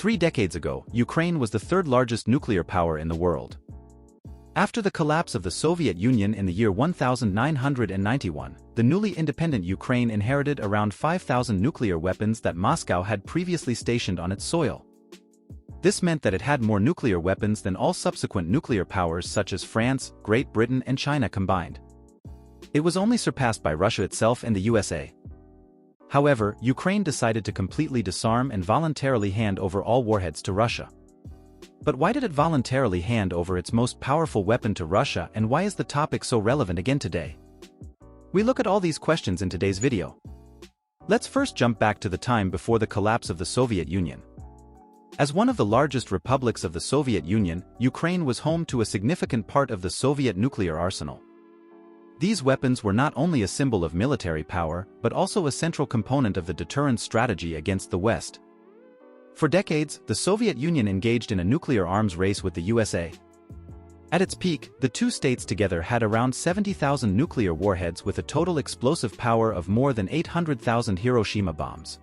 3 decades ago, Ukraine was the third largest nuclear power in the world. After the collapse of the Soviet Union in the year 1991, the newly independent Ukraine inherited around 5,000 nuclear weapons that Moscow had previously stationed on its soil. This meant that it had more nuclear weapons than all subsequent nuclear powers such as France, Great Britain and China combined. It was only surpassed by Russia itself and the USA. However, Ukraine decided to completely disarm and voluntarily hand over all warheads to Russia. But why did it voluntarily hand over its most powerful weapon to Russia, and why is the topic so relevant again today? We look at all these questions in today's video. Let's first jump back to the time before the collapse of the Soviet Union. As one of the largest republics of the Soviet Union, Ukraine was home to a significant part of the Soviet nuclear arsenal. These weapons were not only a symbol of military power, but also a central component of the deterrence strategy against the West. For decades, the Soviet Union engaged in a nuclear arms race with the USA. At its peak, the two states together had around 70,000 nuclear warheads with a total explosive power of more than 800,000 Hiroshima bombs.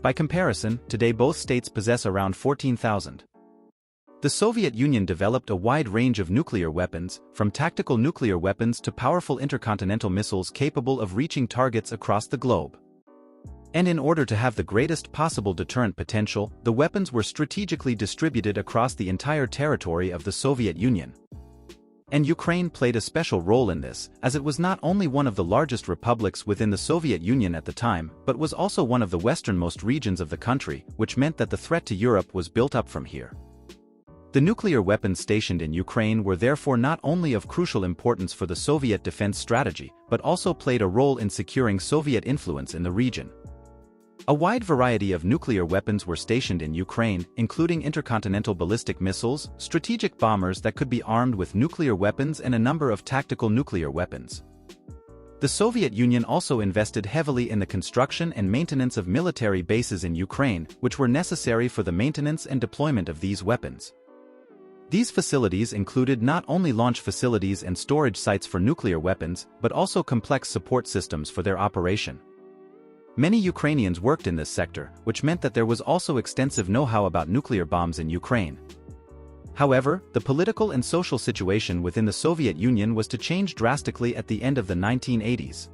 By comparison, today both states possess around 14,000. The Soviet Union developed a wide range of nuclear weapons, from tactical nuclear weapons to powerful intercontinental missiles capable of reaching targets across the globe. And in order to have the greatest possible deterrent potential, the weapons were strategically distributed across the entire territory of the Soviet Union. And Ukraine played a special role in this, as it was not only one of the largest republics within the Soviet Union at the time, but was also one of the westernmost regions of the country, which meant that the threat to Europe was built up from here. The nuclear weapons stationed in Ukraine were therefore not only of crucial importance for the Soviet defense strategy, but also played a role in securing Soviet influence in the region. A wide variety of nuclear weapons were stationed in Ukraine, including intercontinental ballistic missiles, strategic bombers that could be armed with nuclear weapons and a number of tactical nuclear weapons. The Soviet Union also invested heavily in the construction and maintenance of military bases in Ukraine, which were necessary for the maintenance and deployment of these weapons. These facilities included not only launch facilities and storage sites for nuclear weapons, but also complex support systems for their operation. Many Ukrainians worked in this sector, which meant that there was also extensive know-how about nuclear bombs in Ukraine. However, the political and social situation within the Soviet Union was to change drastically at the end of the 1980s.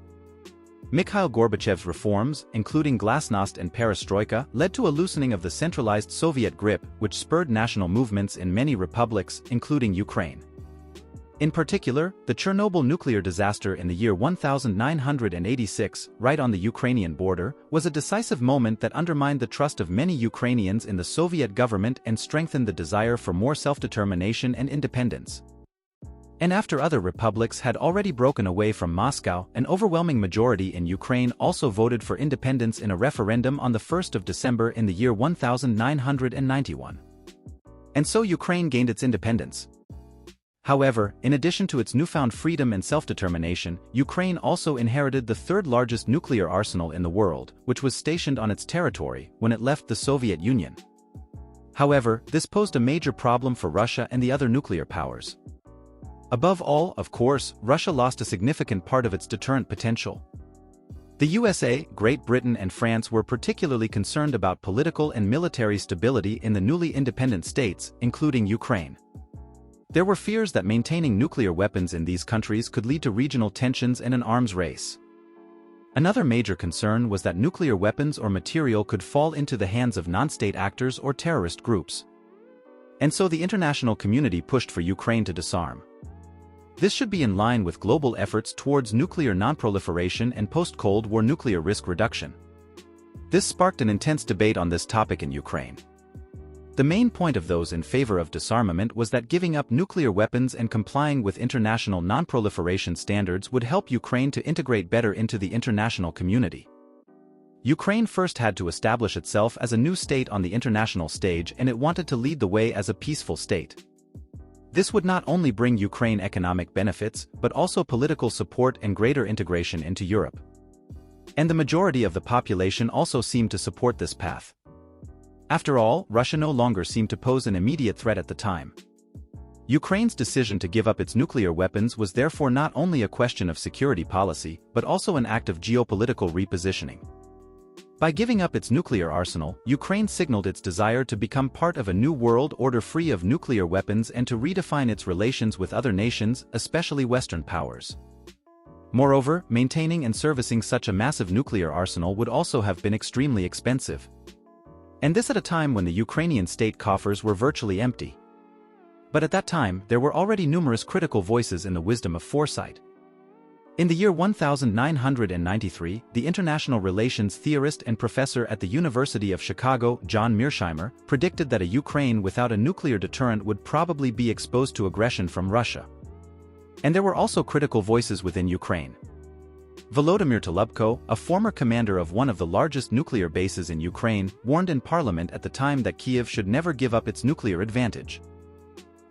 Mikhail Gorbachev's reforms, including glasnost and perestroika, led to a loosening of the centralized Soviet grip, which spurred national movements in many republics, including Ukraine. In particular, the Chernobyl nuclear disaster in the year 1986, right on the Ukrainian border, was a decisive moment that undermined the trust of many Ukrainians in the Soviet government and strengthened the desire for more self-determination and independence. And after other republics had already broken away from Moscow, an overwhelming majority in Ukraine also voted for independence in a referendum on the 1st of December in the year 1991. And so Ukraine gained its independence. However, in addition to its newfound freedom and self-determination, Ukraine also inherited the third largest nuclear arsenal in the world, which was stationed on its territory when it left the Soviet Union. However, this posed a major problem for Russia and the other nuclear powers. Above all, of course, Russia lost a significant part of its deterrent potential. The USA, Great Britain and France were particularly concerned about political and military stability in the newly independent states, including Ukraine. There were fears that maintaining nuclear weapons in these countries could lead to regional tensions and an arms race. Another major concern was that nuclear weapons or material could fall into the hands of non-state actors or terrorist groups. And so the international community pushed for Ukraine to disarm. This should be in line with global efforts towards nuclear non-proliferation and post-Cold War nuclear risk reduction. This sparked an intense debate on this topic in Ukraine. The main point of those in favor of disarmament was that giving up nuclear weapons and complying with international non-proliferation standards would help Ukraine to integrate better into the international community. Ukraine first had to establish itself as a new state on the international stage, and it wanted to lead the way as a peaceful state. This would not only bring Ukraine economic benefits, but also political support and greater integration into Europe. And the majority of the population also seemed to support this path. After all, Russia no longer seemed to pose an immediate threat at the time. Ukraine's decision to give up its nuclear weapons was therefore not only a question of security policy, but also an act of geopolitical repositioning. By giving up its nuclear arsenal, Ukraine signaled its desire to become part of a new world order free of nuclear weapons and to redefine its relations with other nations, especially Western powers. Moreover, maintaining and servicing such a massive nuclear arsenal would also have been extremely expensive. And this at a time when the Ukrainian state coffers were virtually empty. But at that time, there were already numerous critical voices in the wisdom of foresight. In the year 1993, the international relations theorist and professor at the University of Chicago, John Mearsheimer, predicted that a Ukraine without a nuclear deterrent would probably be exposed to aggression from Russia. And there were also critical voices within Ukraine. Volodymyr Tolubko, a former commander of one of the largest nuclear bases in Ukraine, warned in parliament at the time that Kyiv should never give up its nuclear advantage.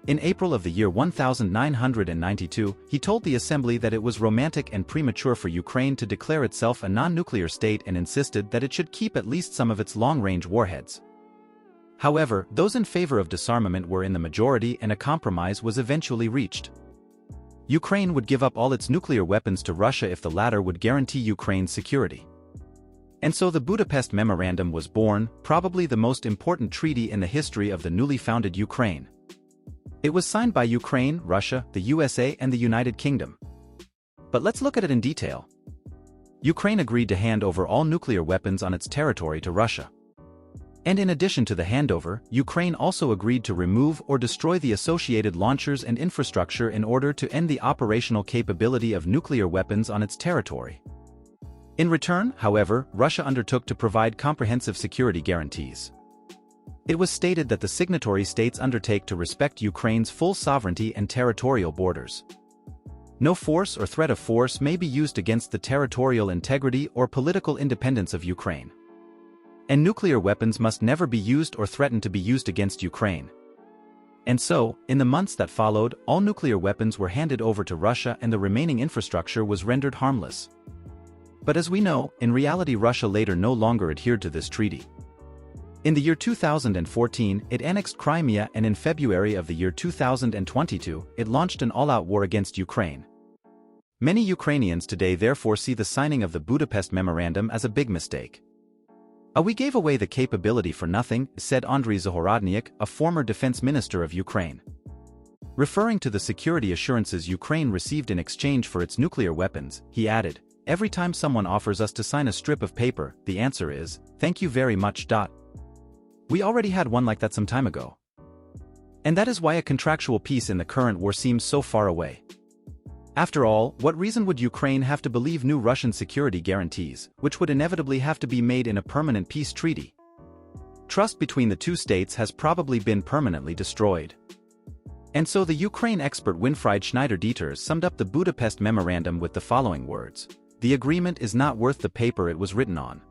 In April of the year 1992, he told the assembly that it was romantic and premature for Ukraine to declare itself a non-nuclear state and insisted that it should keep at least some of its long-range warheads. However, those in favor of disarmament were in the majority and a compromise was eventually reached. Ukraine would give up all its nuclear weapons to Russia if the latter would guarantee Ukraine's security. And so the Budapest Memorandum was born, probably the most important treaty in the history of the newly founded Ukraine. It was signed by Ukraine, Russia, the USA, and the United Kingdom. But let's look at it in detail. Ukraine agreed to hand over all nuclear weapons on its territory to Russia. And in addition to the handover, Ukraine also agreed to remove or destroy the associated launchers and infrastructure in order to end the operational capability of nuclear weapons on its territory. In return, however, Russia undertook to provide comprehensive security guarantees. It was stated that the signatory states undertake to respect Ukraine's full sovereignty and territorial borders. No force or threat of force may be used against the territorial integrity or political independence of Ukraine. And nuclear weapons must never be used or threaten to be used against Ukraine. And so, in the months that followed, all nuclear weapons were handed over to Russia and the remaining infrastructure was rendered harmless. But as we know, in reality Russia later no longer adhered to this treaty. In the year 2014, it annexed Crimea, and in February of the year 2022, it launched an all-out war against Ukraine. Many Ukrainians today therefore see the signing of the Budapest Memorandum as a big mistake. We gave away the capability for nothing, said Andriy Zahorodniak, a former defense minister of Ukraine. Referring to the security assurances Ukraine received in exchange for its nuclear weapons, he added, "Every time someone offers us to sign a strip of paper, the answer is, thank you very much. We already had one like that some time ago. And that is why a contractual peace in the current war seems so far away. After all, what reason would Ukraine have to believe new Russian security guarantees, which would inevitably have to be made in a permanent peace treaty? Trust between the two states has probably been permanently destroyed." And so the Ukraine expert Winfried Schneider-Dieters summed up the Budapest Memorandum with the following words: "The agreement is not worth the paper it was written on."